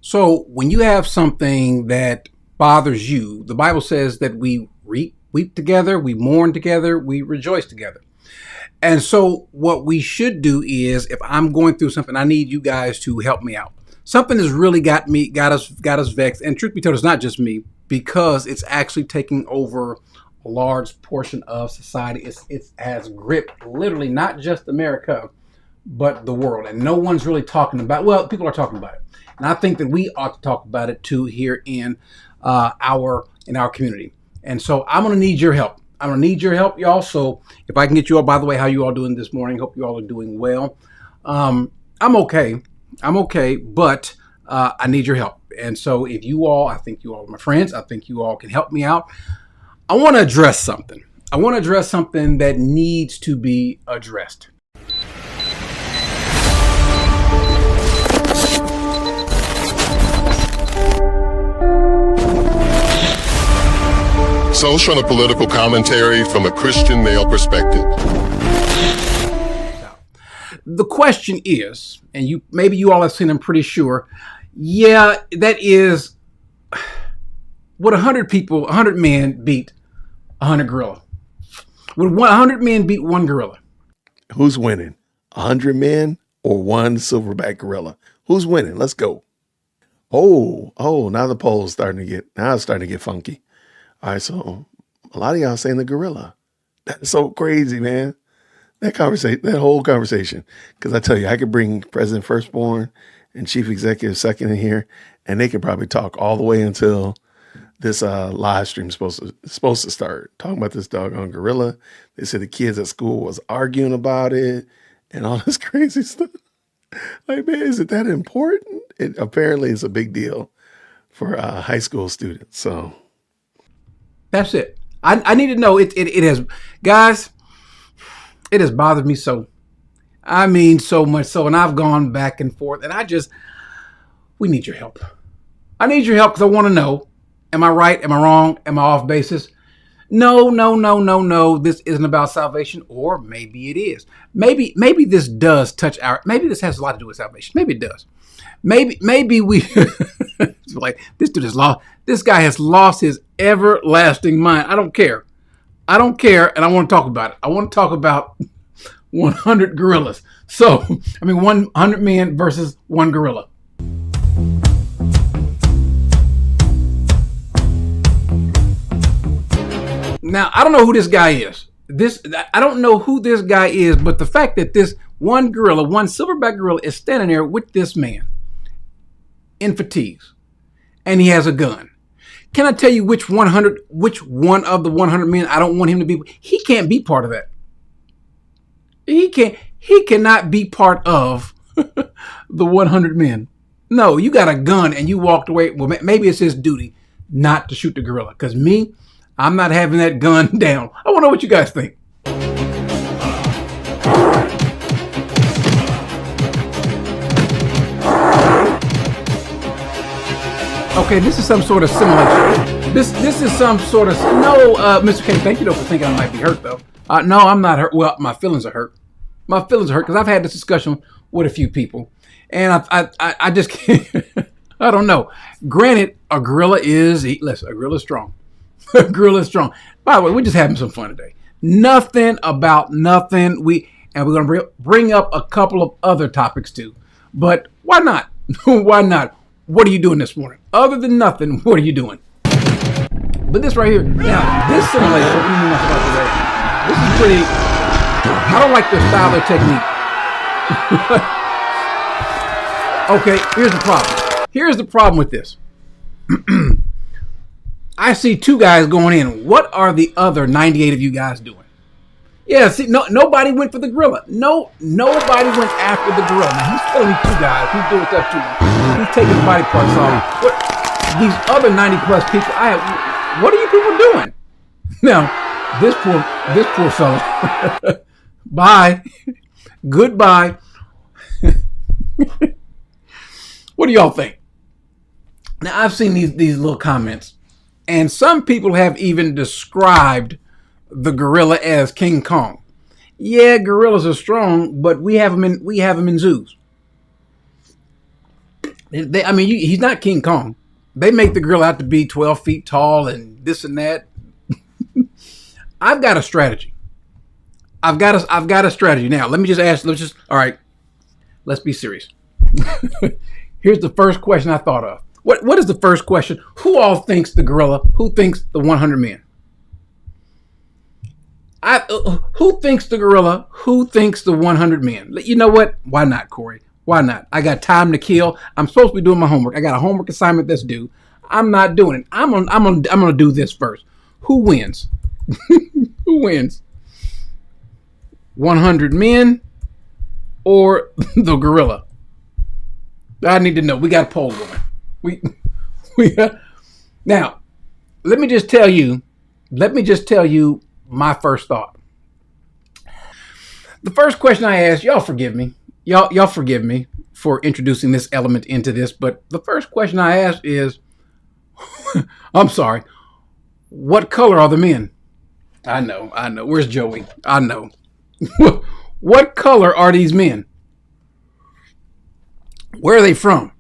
So when you have something that bothers you, the Bible says that we weep together, we mourn together, we rejoice together. And so what we should do is, if I'm going through something, I need you guys to help me out. Something has really got us vexed. And truth be told, it's not just me, because it's actually taking over a large portion of society. It has gripped literally not just America, but the world. And no one's really talking about, well, people are talking about it. And I think that we ought to talk about it too here in our community. And so I'm going to need your help. I'm going to need your help, y'all. So if I can get you all, by the way, how you all doing this morning? Hope you all are doing well. I'm okay. But I need your help. And so if you all, I think you all are my friends. I think you all can help me out. I want to address something. I want to address something that needs to be addressed. Social and political commentary from a Christian male perspective. The question is, and maybe you all have seen, I'm pretty sure, yeah, that is, would 100 men beat 100 gorilla? Would 100 men beat one gorilla? Who's winning? 100 men or one silverback gorilla? Who's winning? Let's go. Oh, now the poll's starting to get funky. All right, so a lot of y'all saying the gorilla. That's so crazy, man. That whole conversation. Because I tell you, I could bring President Firstborn and Chief Executive Second in here, and they could probably talk all the way until this live stream is supposed to start. Talking about this doggone gorilla. They said the kids at school was arguing about it and all this crazy stuff. Like, man, is it that important? It apparently is a big deal for high school students. So that's it. I need to know. It has, guys, it has bothered me so. I mean, so much so. And I've gone back and forth. And we need your help. I need your help because I want to know, am I right? Am I wrong? Am I off basis? No. This isn't about salvation. Or maybe it is. Maybe this does touch maybe this has a lot to do with salvation. Maybe it does. Maybe we like this dude has lost. This guy has lost his everlasting mind. I don't care, and I want to talk about it. I want to talk about 100 gorillas. So, 100 men versus one gorilla. Now, I don't know who this guy is. I don't know who this guy is, but the fact that this one silverback gorilla is standing there with this man in fatigues, and he has a gun. Can I tell you which one of the 100 men I don't want him to be? He can't be part of that. He cannot be part of the 100 men. No, you got a gun and you walked away. Well, maybe it's his duty not to shoot the gorilla. Because I'm not having that gun down. I want to know what you guys think. Okay, this is some sort of simulation. This is some sort of... No, Mr. K, thank you though for thinking I might be hurt though. No, I'm not hurt. Well, my feelings are hurt. My feelings are hurt because I've had this discussion with a few people. And I just can't... I don't know. Granted, a gorilla is... Listen, a gorilla is strong. A gorilla is strong. By the way, we're just having some fun today. Nothing about nothing. We're going to bring up a couple of other topics too. But why not? Why not? What are you doing this morning? Other than nothing, what are you doing? But this right here, now, this simulation, this is pretty, I don't like the style or technique. Okay, here's the problem. Here's the problem with this. I see two guys going in. What are the other 98 of you guys doing? Yeah, see, nobody went for the gorilla. Nobody went after the gorilla. Now, he's killing two guys. He's doing stuff too. He's taking body parts off. These other 90 plus people, what are you people doing? Now, this poor fella. Bye. Goodbye. What do y'all think? Now, I've seen these little comments, and some people have even described the gorilla as King Kong. Yeah, gorillas are strong, but we have them in zoos. I mean, he's not King Kong. They make the gorilla out to be 12 feet tall and this and that. I've got a strategy. I've got a strategy. Now, let me just ask. All right. Let's be serious. Here's the first question I thought of. What is the first question? Who all thinks the gorilla? Who thinks the 100 men? Who thinks the gorilla? Who thinks the 100 men? You know what? Why not, Corey? Why not? I got time to kill. I'm supposed to be doing my homework. I got a homework assignment that's due. I'm not doing it. I'm gonna do this first. Who wins? Who wins? 100 men or the gorilla? I need to know. We got a poll going. Now, let me just tell you my first thought. The first question I asked, y'all forgive me. Y'all forgive me for introducing this element into this, but the first question I asked is, I'm sorry, what color are the men? I know. Where's Joey? I know. What color are these men? Where are they from?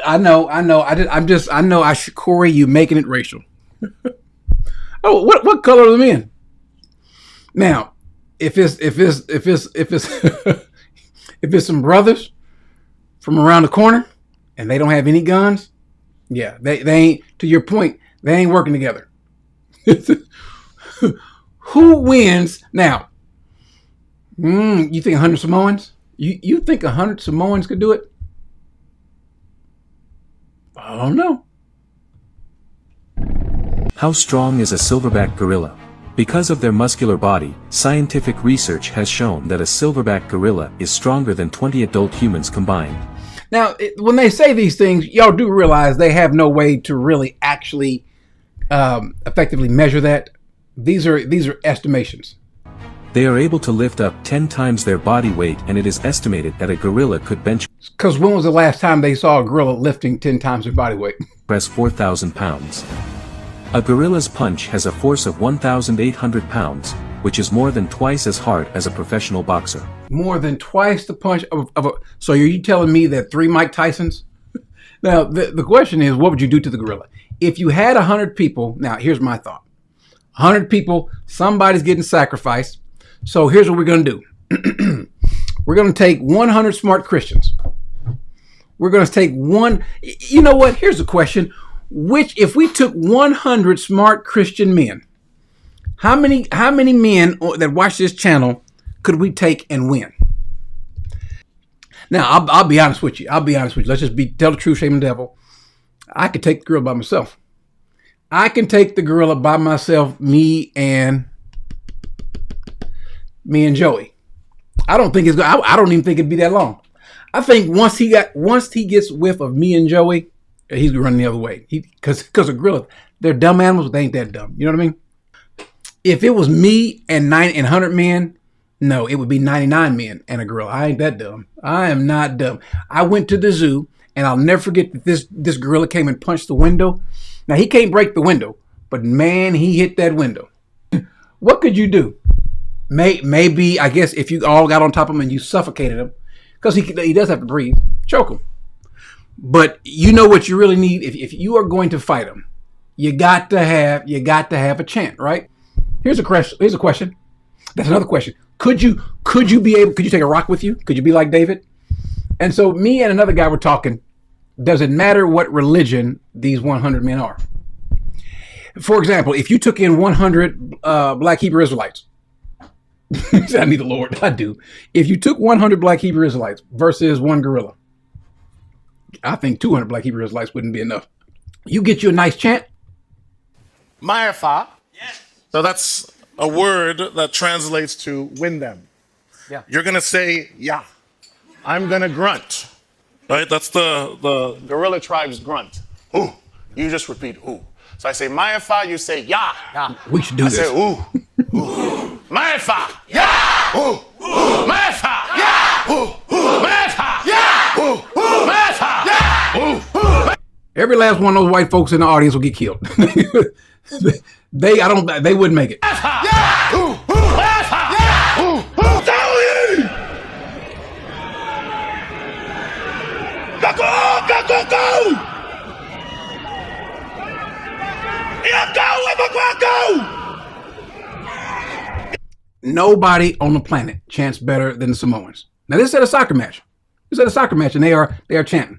I know. Corey, you making it racial. Oh, what color are the men? Now, if it's if it's some brothers from around the corner and they don't have any guns, yeah, they ain't. To your point, they ain't working together. Who wins now? You think 100 Samoans? You think 100 Samoans could do it? I don't know. How strong is a silverback gorilla? Because of their muscular body, scientific research has shown that a silverback gorilla is stronger than 20 adult humans combined. Now, when they say these things, y'all do realize they have no way to really actually effectively measure that. These are estimations. They are able to lift up 10 times their body weight, and it is estimated that a gorilla could bench Because when was the last time they saw a gorilla lifting 10 times their body weight? press 4,000 pounds. A gorilla's punch has a force of 1,800 pounds, which is more than twice as hard as a professional boxer. More than twice the punch of a... So are you telling me that 3 Mike Tysons? Now, the question is, what would you do to the gorilla? If you had 100 people... Now, here's my thought. 100 people, somebody's getting sacrificed. So here's what we're going to do. We're going to take 100 smart Christians. We're going to take one... You know what? Here's the question. If we took 100 smart Christian men, how many men that watch this channel could we take and win? Now, I'll be honest with you. Let's just tell the truth, shame the devil. I could take the gorilla by myself. Me and Joey. I don't even think it'd be that long. I think once he gets whiff of me and Joey, he's running the other way. Because a gorilla, they're dumb animals, they ain't that dumb. You know what I mean? If it was me and 100 men, no, it would be 99 men and a gorilla. I ain't that dumb. I am not dumb. I went to the zoo, and I'll never forget that this gorilla came and punched the window. Now, he can't break the window, but man, he hit that window. What could you do? Maybe, I guess, if you all got on top of him and you suffocated him, because he does have to breathe, choke him. But you know what you really need? If you are going to fight him, you got to have a chant, right? Here's a question. That's another question. Could you take a rock with you? Could you be like David? And so me and another guy were talking. Does it matter what religion these 100 men are? For example, if you took in 100 black Hebrew Israelites, I need the Lord. I do. If you took 100 black Hebrew Israelites versus one gorilla, I think 200 black Hebrew Israelites wouldn't be enough. You get you a nice chant. Ma'afa. Yes. So that's a word that translates to win them. Yeah. You're going to say, yeah. I'm going to grunt. Right? That's the gorilla tribe's grunt. Ooh. You just repeat ooh. So I say Ma'afa, you say yeah. Yeah. We should do this. I say ooh. Ooh. Ma'afa. Yeah. Ooh. Ooh. Ma'afa. Yeah. Ooh. Ooh. Ma'afa. Yeah. Ooh. Ooh. Ma'afa. Yeah. Ooh. Ooh. Every last one of those white folks in the audience will get killed. They wouldn't make it. Yeah. Ooh. Ooh. Ma'afa. Yeah. Ooh. Ooh. nobody on the planet chants better than the Samoans. Now this is at a soccer match. This is at a soccer match, and they are chanting.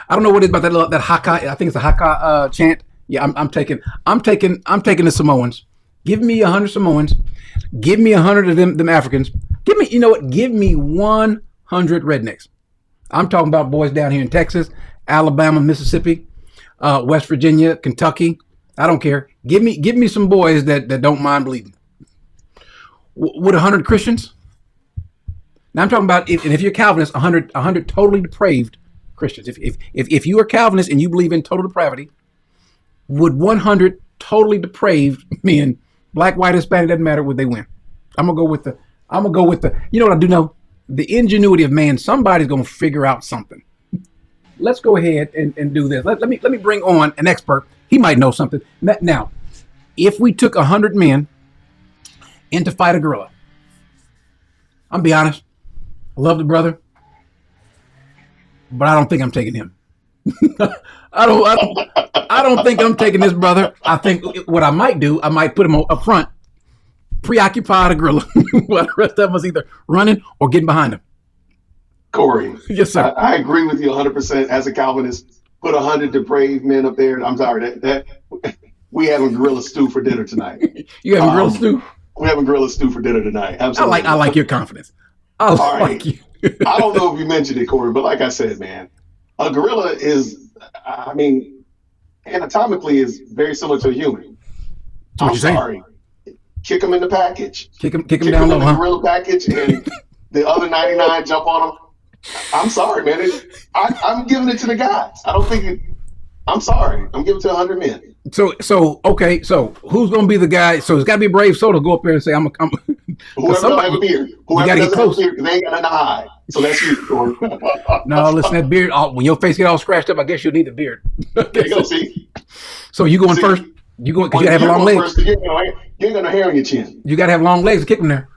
I don't know what it is about that Haka. I think it's a Haka chant. Yeah, I'm taking the Samoans. Give me 100 Samoans. Give me 100 of them Africans. Give me, you know what? Give me 100 rednecks. I'm talking about boys down here in Texas, Alabama, Mississippi, West Virginia, Kentucky. I don't care. Give me some boys that don't mind bleeding. With 100 Christians. Now I'm talking about if you're Calvinist, 100 totally depraved Christians. If you are Calvinist and you believe in total depravity, would 100 totally depraved men, black, white, Hispanic, doesn't matter, would they win? I'm gonna go with the. You know what I do know? The ingenuity of man. Somebody's gonna figure out something. Let's go ahead and do this. Let me bring on an expert. He might know something. Now, if we took 100 men in to fight a gorilla, I'm be honest. I love the brother, but I don't think I'm taking him. I don't think I'm taking this brother. I think what I might do, I might put him up front, preoccupy the gorilla, while the rest of us either running or getting behind him. Corey. Yes, sir. I agree with you 100% as a Calvinist. Put 100 depraved men up there. I'm sorry that we having gorilla stew for dinner tonight. You having gorilla stew? We're having gorilla stew for dinner tonight. Absolutely. I like your confidence. I like you. I don't know if you mentioned it, Corey, but like I said, man, a gorilla is, anatomically is very similar to a human. What you saying? Kick them in the package. Kick them down low, in the gorilla package, and the other 99 jump on them. I'm sorry, man. I'm giving it to the guys. I don't think it. I'm sorry. I'm giving it to 100 men. So okay. So who's gonna be the guy? So it's got to be a brave soul to go up there and say, "I'm." Whoever don't have a beard. Whoever gotta get close. They ain't got nothing to hide. So that's you, Corey. No, listen, that beard. When your face get all scratched up, I guess you'll need the beard. There you go. See. So you going first? You going because you gotta have long legs. You ain't got no hair on your chin. You gotta have long legs to kick them there.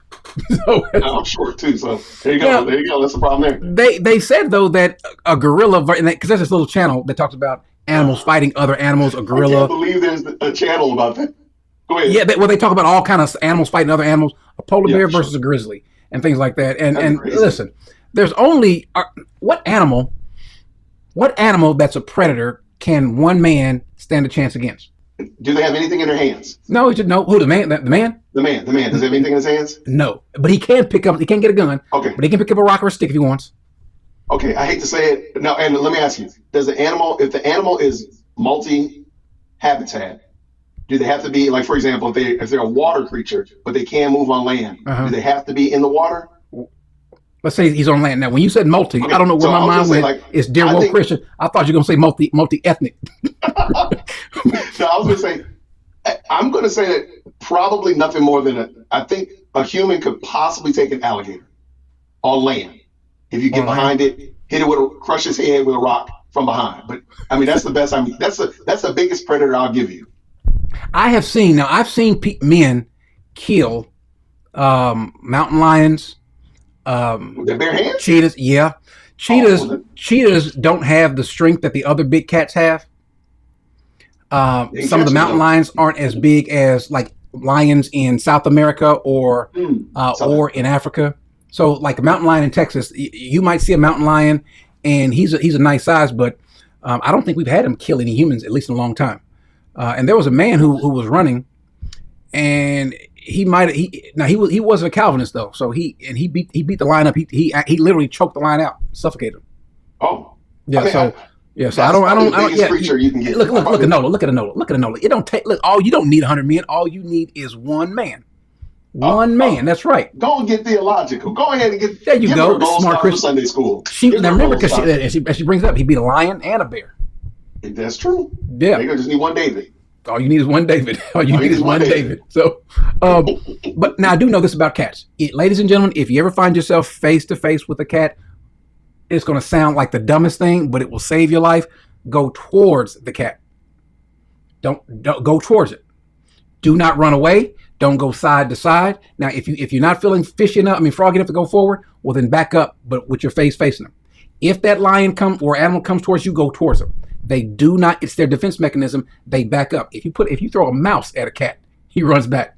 So, I'm short too. So there you go. Now, there you go. That's the problem there. They said though that a gorilla, because there's this little channel that talks about animals fighting other animals. A gorilla. I can't believe there's a channel about that. Go ahead. Yeah, they talk about all kind of animals fighting other animals. A polar bear versus a grizzly and things like that. And listen, there's only what animal that's a predator can one man stand a chance against? Do they have anything in their hands? No, he should know. Who, the man? The man? The man. Does he have anything in his hands? No, but he can get a gun. Okay. But he can pick up a rock or a stick if he wants. Okay, I hate to say it. Now, and let me ask you, if the animal is multi-habitat, do they have to be, like, for example, if they're a water creature, but they can move on land, do they have to be in the water? Let's say he's on land. Now, when you said multi, I don't know where my mind went. Like, it's dear woke Christian. I thought you were going to say multi-ethnic. No, I was going to say, I'm going to say that probably nothing more than I think a human could possibly take an alligator on land. If you get behind it, hit it crush his head with a rock from behind. But I mean, that's the best. I mean, that's the biggest predator I'll give you. I've seen men kill mountain lions, with their bare hands? cheetahs. Yeah, cheetahs don't have the strength that the other big cats have. Some of the mountain lions aren't as big as like lions in South America or in Africa. So like a mountain lion in Texas, you might see a mountain lion and he's a nice size, but I don't think we've had him kill any humans, at least in a long time. And there was a man who was running, and he wasn't a Calvinist though, so he beat the lion up. He literally choked the lion out, suffocated him. Oh, yeah. I mean, so I don't. Yeah, creature you can get. Look at Enola. Look at Enola. It don't take. Look, you don't need 100 men. All you need is one man. One man. That's right. Go and get theological. Go ahead and get. There you go. Smart Christian Sunday school. Now remember, because she brings it up, he beat a lion and a bear. That's true. Yeah. They just need one David. All you need is one David. All you need is one David. So, but now I do know this about cats. Ladies and gentlemen, if you ever find yourself face to face with a cat, it's going to sound like the dumbest thing, but it will save your life. Go towards the cat. Don't go towards it. Do not run away. Don't go side to side. Now, if you're not feeling fishy enough, froggy enough to go forward, well then back up, but with your face facing them. If that lion comes or animal comes towards you, go towards them. They do not. It's their defense mechanism. They back up. If you throw a mouse at a cat, he runs back.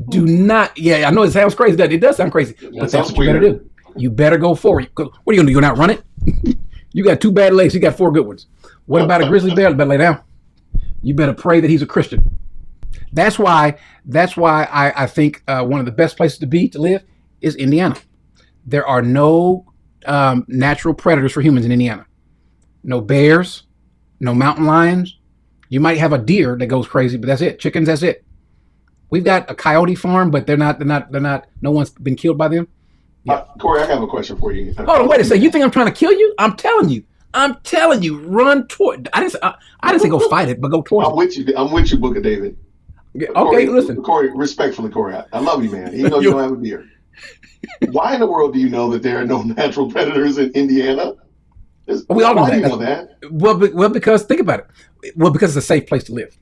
Do not. Yeah, I know it sounds crazy. It does sound crazy, but that's what you better do. You better go forward. What are you gonna do? You're not run it. You got 2 bad legs. You got 4 good ones. What about a grizzly bear? You better lay down. You better pray that he's a Christian. That's why I think one of the best places to live is Indiana. There are no natural predators for humans in Indiana. No bears, no mountain lions. You might have a deer that goes crazy, but that's it. Chickens, that's it. We've got a coyote farm, but they're not. No one's been killed by them. Yeah. Corey, I have a question for you. Hold on, wait a second. You think I'm trying to kill you? I'm telling you, run toward. I didn't say go fight it, but go towards it. I'm with you, Book of David. Okay, Corey, listen. Corey, respectfully, Corey, I love you, man. Even though you don't have a beard. Why in the world do you know that there are no natural predators in Indiana? We all know that. Do you know that? Well, because think about it. Well, because it's a safe place to live.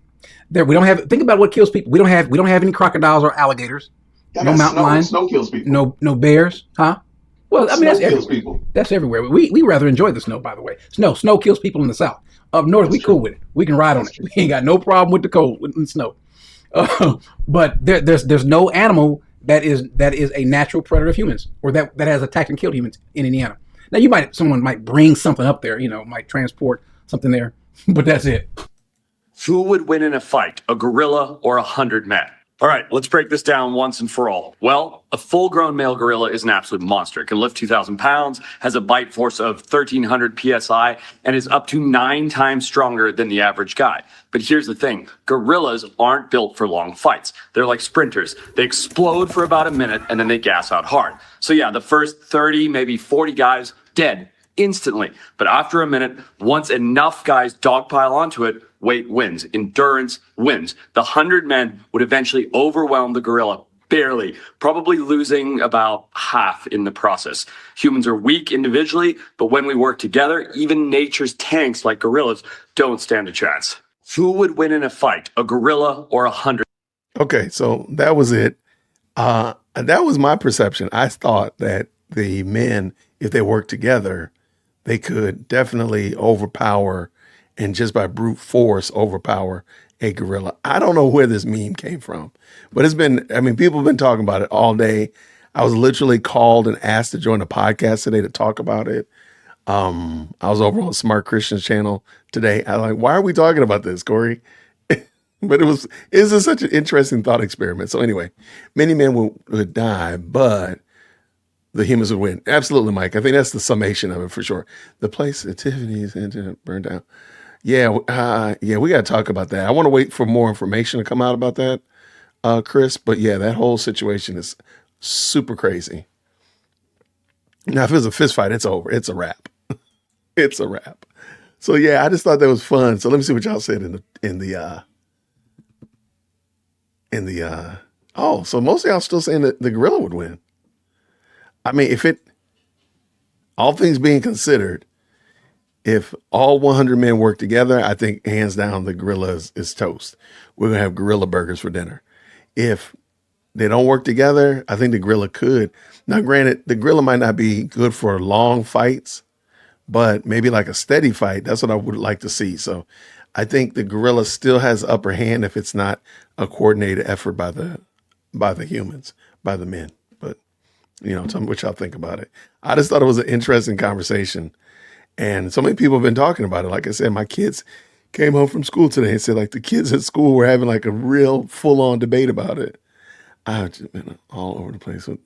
There, we don't have. Think about what kills people. We don't have any crocodiles or alligators. No mountain lions. Snow kills people. No bears, huh? Well, snow that's kills people. That's everywhere. We rather enjoy the snow, by the way. Snow kills people in the south. Up north, we cool with it. We can ride on it. We ain't got no problem with the cold, with the snow. But there's no animal that is a natural predator of humans, or that has attacked and killed humans in Indiana. Now someone might bring something up there, might transport something there, but that's it. Who would win in a fight, a gorilla or 100 men? All right, let's break this down once and for all. Well, a full-grown male gorilla is an absolute monster. It can lift 2,000 pounds, has a bite force of 1,300 PSI, and is up to 9 times stronger than the average guy. But here's the thing. Gorillas aren't built for long fights. They're like sprinters. They explode for about a minute, and then they gas out hard. So yeah, the first 30, maybe 40 guys, dead instantly. But after a minute, once enough guys dogpile onto it, weight wins, endurance wins. The 100 men would eventually overwhelm the gorilla, barely, probably losing about half in the process. Humans are weak individually, but when we work together, even nature's tanks like gorillas don't stand a chance. Who would win in a fight, a gorilla or 100? Okay, so that was it. That was my perception. I thought that the men, if they worked together, they could definitely overpower and just by brute force overpower a gorilla. I don't know where this meme came from, but people have been talking about it all day. I was literally called and asked to join a podcast today to talk about it. I was over on Smart Christian's channel today. I was like, why are we talking about this, Corey? But it's just such an interesting thought experiment. So anyway, many men would die, but the humans would win. Absolutely, Mike. I think that's the summation of it for sure. The place at Tiffany's burned down. Yeah, we got to talk about that. I want to wait for more information to come out about that, Chris. But yeah, that whole situation is super crazy. Now, if it was a fist fight, it's over. It's a wrap. It's a wrap. So yeah, I just thought that was fun. So let me see what y'all said so most of y'all still saying that the gorilla would win. All things being considered, if all 100 men work together, I think hands down the gorilla is toast. We're going to have gorilla burgers for dinner. If they don't work together, I think the gorilla could. Now, granted, the gorilla might not be good for long fights, but maybe like a steady fight. That's what I would like to see. So I think the gorilla still has the upper hand if it's not a coordinated effort by the humans, by the men. But, tell me what y'all think about it. I just thought it was an interesting conversation. And so many people have been talking about it. Like I said, my kids came home from school today and said, like, the kids at school were having like a real full-on debate about it. I've just been all over the place with